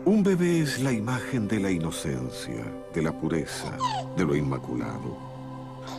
Un bebé es la imagen de la inocencia, de la pureza, de lo inmaculado.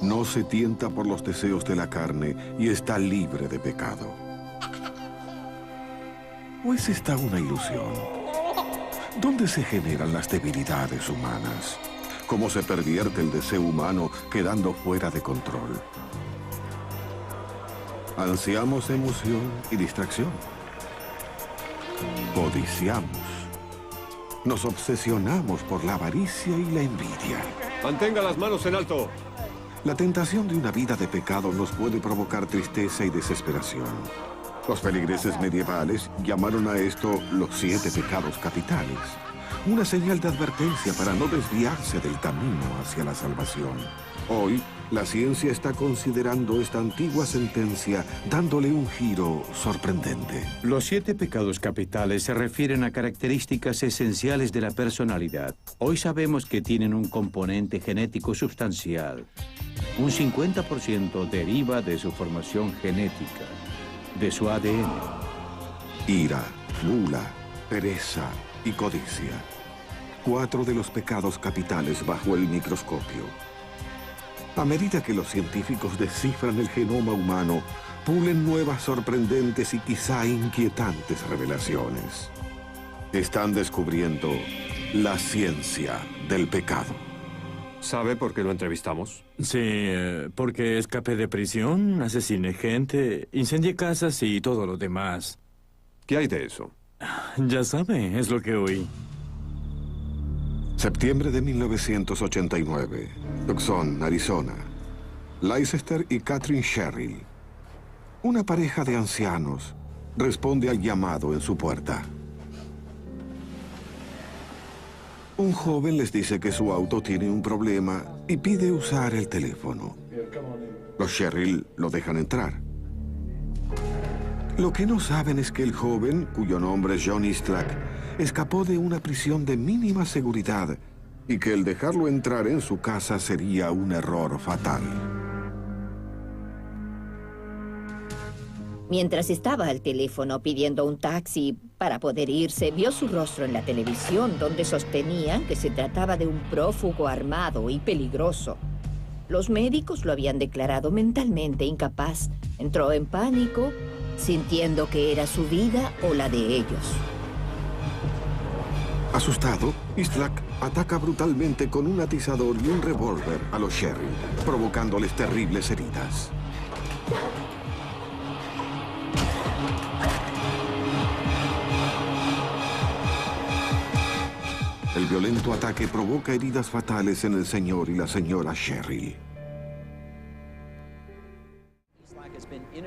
No se tienta por los deseos de la carne y está libre de pecado. ¿O es esta una ilusión? ¿Dónde se generan las debilidades humanas? ¿Cómo se pervierte el deseo humano quedando fuera de control? Ansiamos emoción y distracción. Codiciamos. Nos obsesionamos por la avaricia y la envidia. Mantenga las manos en alto. La tentación de una vida de pecado nos puede provocar tristeza y desesperación. Los feligreses medievales llamaron a esto los 7 pecados capitales. Una señal de advertencia para no desviarse del camino hacia la salvación. Hoy, la ciencia está considerando esta antigua sentencia, dándole un giro sorprendente. Los 7 pecados capitales se refieren a características esenciales de la personalidad. Hoy sabemos que tienen un componente genético sustancial. Un 50% deriva de su formación genética, de su ADN. Ira, gula, pereza y codicia. 4 de los pecados capitales bajo el microscopio. A medida que los científicos descifran el genoma humano, pulen nuevas sorprendentes y quizá inquietantes revelaciones. Están descubriendo la ciencia del pecado. ¿Sabe por qué lo entrevistamos? Sí, porque escapé de prisión, asesiné gente, incendié casas y todo lo demás. ¿Qué hay de eso? Ya sabe, es lo que oí. Septiembre de 1989. Tucson, Arizona. Leicester y Catherine Sherrill. Una pareja de ancianos responde al llamado en su puerta. Un joven les dice que su auto tiene un problema y pide usar el teléfono. Los Sherrill lo dejan entrar. Lo que no saben es que el joven, cuyo nombre es John Eastlack, escapó de una prisión de mínima seguridad y que el dejarlo entrar en su casa sería un error fatal. Mientras estaba al teléfono pidiendo un taxi para poder irse, vio su rostro en la televisión donde sostenían que se trataba de un prófugo armado y peligroso. Los médicos lo habían declarado mentalmente incapaz. Entró en pánico, sintiendo que era su vida o la de ellos. Asustado, Eastlack ataca brutalmente con un atizador y un revólver a los Sherrill, provocándoles terribles heridas. El violento ataque provoca heridas fatales en el señor y la señora Sherrill.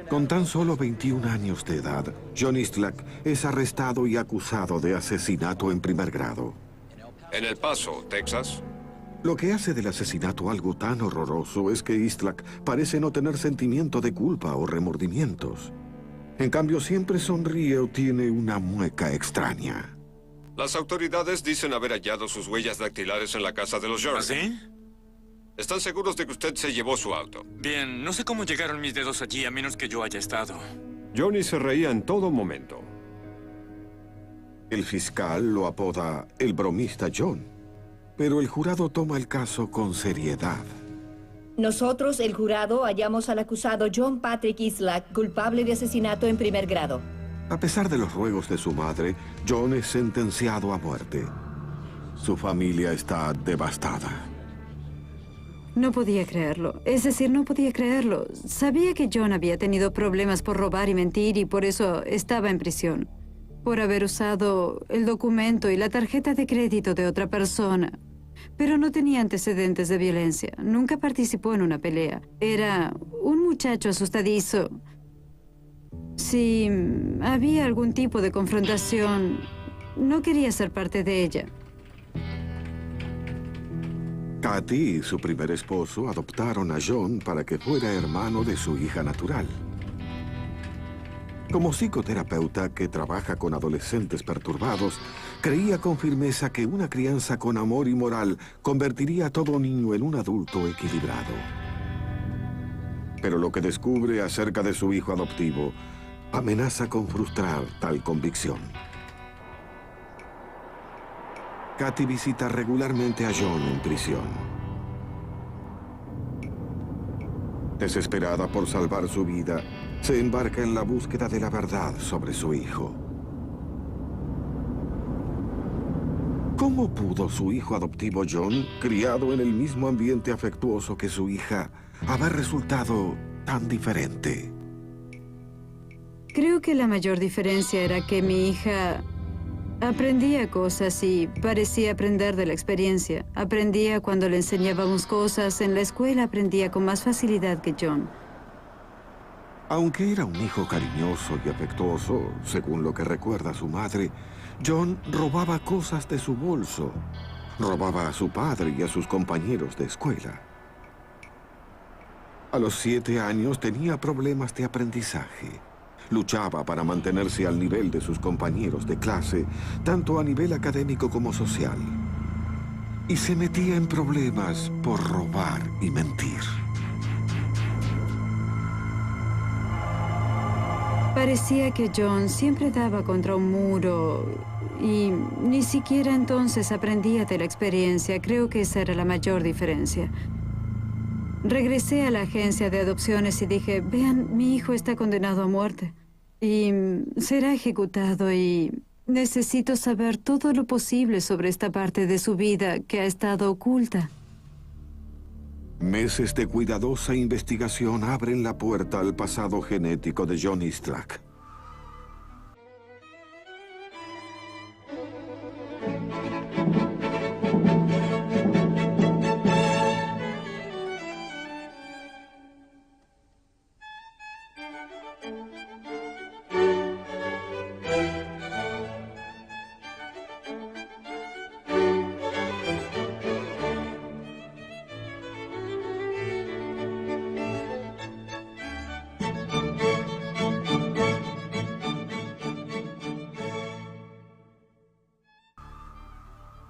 Con tan solo 21 años de edad, John Eastlack es arrestado y acusado de asesinato en primer grado. En El Paso, Texas. Lo que hace del asesinato algo tan horroroso es que Eastlack parece no tener sentimiento de culpa o remordimientos. En cambio, siempre sonríe o tiene una mueca extraña. Las autoridades dicen haber hallado sus huellas dactilares en la casa de los Jordan. ¿Ah, sí? ¿Están seguros de que usted se llevó su auto? Bien, no sé cómo llegaron mis dedos allí a menos que yo haya estado. Johnny se reía en todo momento. El fiscal lo apoda el bromista John, pero el jurado toma el caso con seriedad. Nosotros, el jurado, hallamos al acusado John Patrick Eastlack culpable de asesinato en primer grado. A pesar de los ruegos de su madre, John es sentenciado a muerte. Su familia está devastada. No podía creerlo. Es decir, no podía creerlo. Sabía que John había tenido problemas por robar y mentir y por eso estaba en prisión. Por haber usado el documento y la tarjeta de crédito de otra persona. Pero no tenía antecedentes de violencia. Nunca participó en una pelea. Era un muchacho asustadizo. Si había algún tipo de confrontación, no quería ser parte de ella. Kathy y su primer esposo adoptaron a John para que fuera hermano de su hija natural. Como psicoterapeuta que trabaja con adolescentes perturbados, creía con firmeza que una crianza con amor y moral convertiría a todo niño en un adulto equilibrado. Pero lo que descubre acerca de su hijo adoptivo amenaza con frustrar tal convicción. Kathy visita regularmente a John en prisión. Desesperada por salvar su vida, se embarca en la búsqueda de la verdad sobre su hijo. ¿Cómo pudo su hijo adoptivo John, criado en el mismo ambiente afectuoso que su hija, haber resultado tan diferente? Creo que la mayor diferencia era que mi hija aprendía cosas y parecía aprender de la experiencia. Aprendía cuando le enseñábamos cosas. En la escuela aprendía con más facilidad que John. Aunque era un hijo cariñoso y afectuoso, según lo que recuerda su madre, John robaba cosas de su bolso. Robaba a su padre y a sus compañeros de escuela. A los 7 años tenía problemas de aprendizaje. Luchaba para mantenerse al nivel de sus compañeros de clase, tanto a nivel académico como social. Y se metía en problemas por robar y mentir. Parecía que John siempre daba contra un muro y ni siquiera entonces aprendía de la experiencia. Creo que esa era la mayor diferencia. Regresé a la agencia de adopciones y dije, vean, mi hijo está condenado a muerte y será ejecutado y necesito saber todo lo posible sobre esta parte de su vida que ha estado oculta. Meses de cuidadosa investigación abren la puerta al pasado genético de John Eastlack.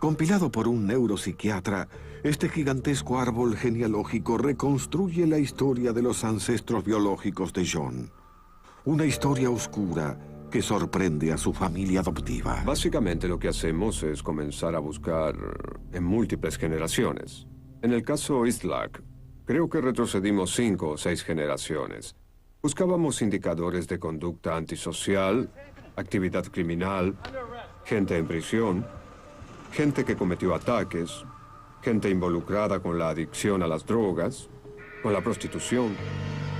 Compilado por un neuropsiquiatra, este gigantesco árbol genealógico reconstruye la historia de los ancestros biológicos de John. Una historia oscura que sorprende a su familia adoptiva. Básicamente lo que hacemos es comenzar a buscar en múltiples generaciones. En el caso Eastlack, creo que retrocedimos 5 o 6 generaciones. Buscábamos indicadores de conducta antisocial, actividad criminal, gente en prisión, gente que cometió ataques, gente involucrada con la adicción a las drogas, con la prostitución,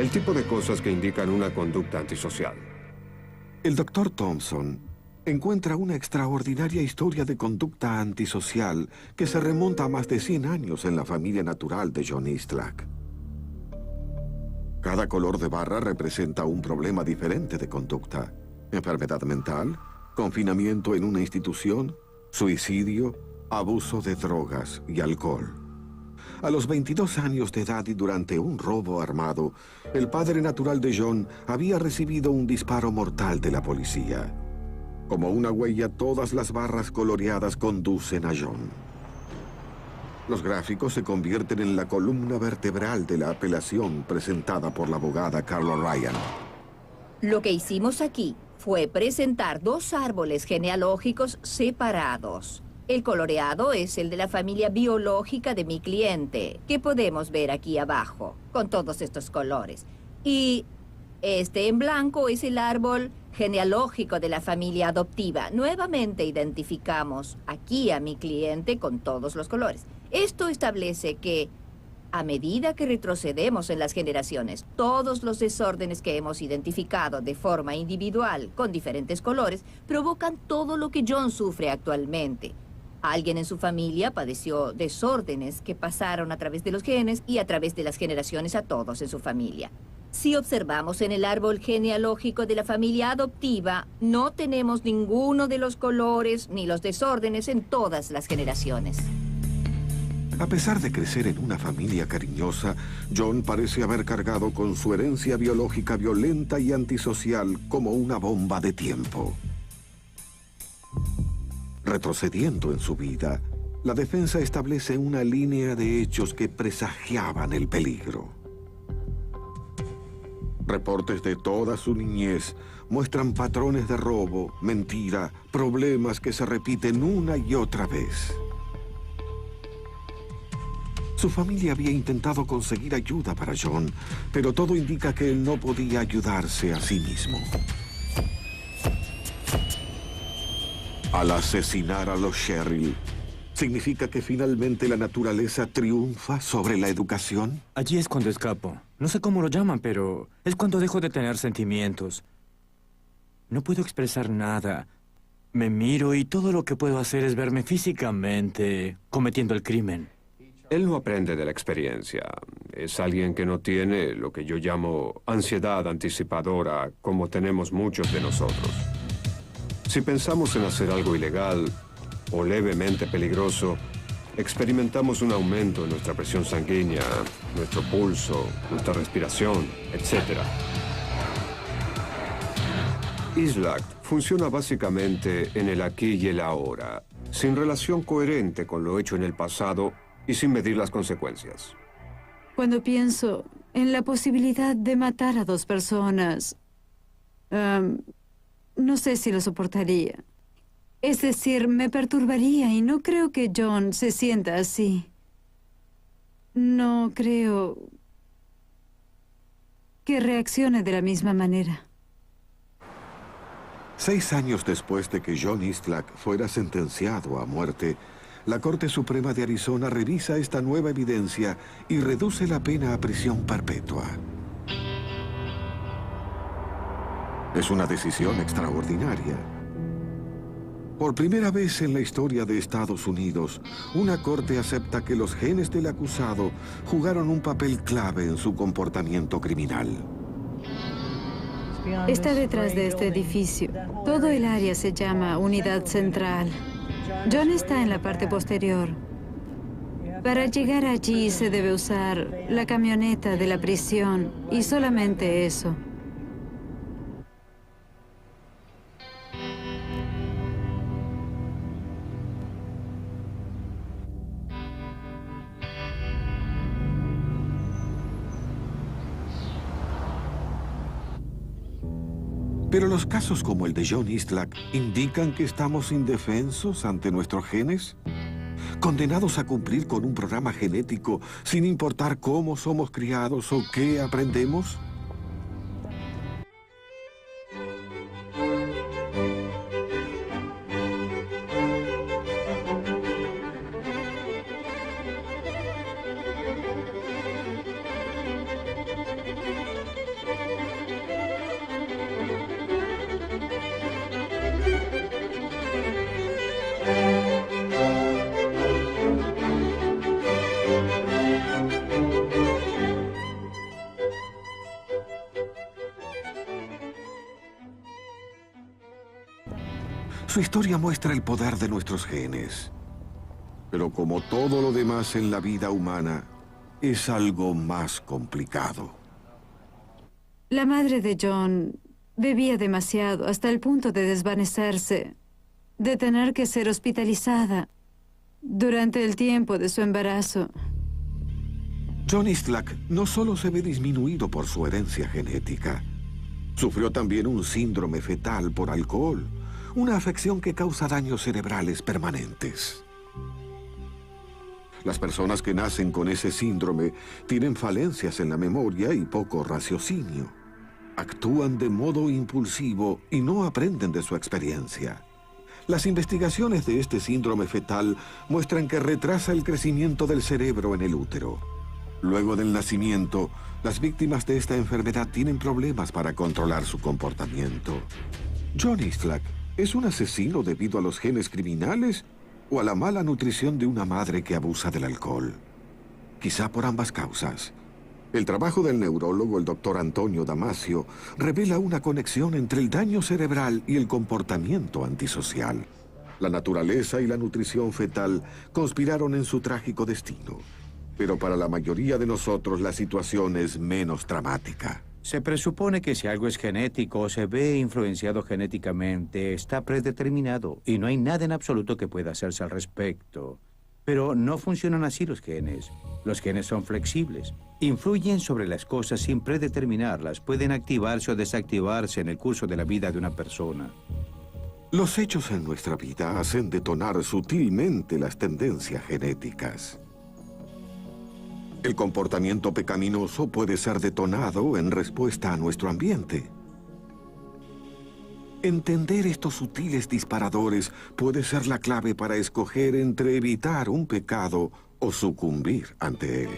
el tipo de cosas que indican una conducta antisocial. El Dr. Thompson encuentra una extraordinaria historia de conducta antisocial que se remonta a más de 100 años en la familia natural de John Eastlack. Cada color de barra representa un problema diferente de conducta. Enfermedad mental, confinamiento en una institución, suicidio, abuso de drogas y alcohol. A los 22 años de edad y durante un robo armado, el padre natural de John había recibido un disparo mortal de la policía. Como una huella, todas las barras coloreadas conducen a John. Los gráficos se convierten en la columna vertebral de la apelación presentada por la abogada Carla Ryan. Lo que hicimos aquí fue presentar 2 árboles genealógicos separados. El coloreado es el de la familia biológica de mi cliente, que podemos ver aquí abajo, con todos estos colores. Y este en blanco es el árbol genealógico de la familia adoptiva. Nuevamente identificamos aquí a mi cliente con todos los colores. Esto establece que a medida que retrocedemos en las generaciones, todos los desórdenes que hemos identificado de forma individual con diferentes colores provocan todo lo que John sufre actualmente. Alguien en su familia padeció desórdenes que pasaron a través de los genes y a través de las generaciones a todos en su familia. Si observamos en el árbol genealógico de la familia adoptiva, no tenemos ninguno de los colores ni los desórdenes en todas las generaciones. A pesar de crecer en una familia cariñosa, John parece haber cargado con su herencia biológica violenta y antisocial como una bomba de tiempo. Retrocediendo en su vida, la defensa establece una línea de hechos que presagiaban el peligro. Reportes de toda su niñez muestran patrones de robo, mentira, problemas que se repiten una y otra vez. Su familia había intentado conseguir ayuda para John, pero todo indica que él no podía ayudarse a sí mismo. Al asesinar a los Sherrill, ¿significa que finalmente la naturaleza triunfa sobre la educación? Allí es cuando escapo. No sé cómo lo llaman, pero es cuando dejo de tener sentimientos. No puedo expresar nada. Me miro y todo lo que puedo hacer es verme físicamente cometiendo el crimen. Él no aprende de la experiencia. Es alguien que no tiene lo que yo llamo ansiedad anticipadora, como tenemos muchos de nosotros. Si pensamos en hacer algo ilegal o levemente peligroso, experimentamos un aumento en nuestra presión sanguínea, nuestro pulso, nuestra respiración, etc. Islak funciona básicamente en el aquí y el ahora, sin relación coherente con lo hecho en el pasado y sin medir las consecuencias. Cuando pienso en la posibilidad de matar a 2 personas, no sé si lo soportaría. Es decir, me perturbaría y no creo que John se sienta así. No creo que reaccione de la misma manera. 6 años después de que John Islak fuera sentenciado a muerte, la Corte Suprema de Arizona revisa esta nueva evidencia y reduce la pena a prisión perpetua. Es una decisión extraordinaria. Por primera vez en la historia de Estados Unidos, una corte acepta que los genes del acusado jugaron un papel clave en su comportamiento criminal. Está detrás de este edificio. Todo el área se llama Unidad Central. John está en la parte posterior. Para llegar allí se debe usar la camioneta de la prisión y solamente eso. Pero los casos como el de John Islak indican que estamos indefensos ante nuestros genes, condenados a cumplir con un programa genético sin importar cómo somos criados o qué aprendemos. Su historia muestra el poder de nuestros genes. Pero como todo lo demás en la vida humana, es algo más complicado. La madre de John bebía demasiado hasta el punto de desvanecerse, de tener que ser hospitalizada durante el tiempo de su embarazo. John Islak no solo se ve disminuido por su herencia genética, sufrió también un síndrome fetal por alcohol, una afección que causa daños cerebrales permanentes. Las personas que nacen con ese síndrome tienen falencias en la memoria y poco raciocinio. Actúan de modo impulsivo y no aprenden de su experiencia. Las investigaciones de este síndrome fetal muestran que retrasa el crecimiento del cerebro en el útero. Luego del nacimiento, las víctimas de esta enfermedad tienen problemas para controlar su comportamiento. John Islak ¿es un asesino debido a los genes criminales o a la mala nutrición de una madre que abusa del alcohol? Quizá por ambas causas. El trabajo del neurólogo, el doctor Antonio Damasio, revela una conexión entre el daño cerebral y el comportamiento antisocial. La naturaleza y la nutrición fetal conspiraron en su trágico destino. Pero para la mayoría de nosotros la situación es menos dramática. Se presupone que si algo es genético o se ve influenciado genéticamente, está predeterminado y no hay nada en absoluto que pueda hacerse al respecto. Pero no funcionan así los genes. Los genes son flexibles. Influyen sobre las cosas sin predeterminarlas. Pueden activarse o desactivarse en el curso de la vida de una persona. Los hechos en nuestra vida hacen detonar sutilmente las tendencias genéticas. El comportamiento pecaminoso puede ser detonado en respuesta a nuestro ambiente. Entender estos sutiles disparadores puede ser la clave para escoger entre evitar un pecado o sucumbir ante él.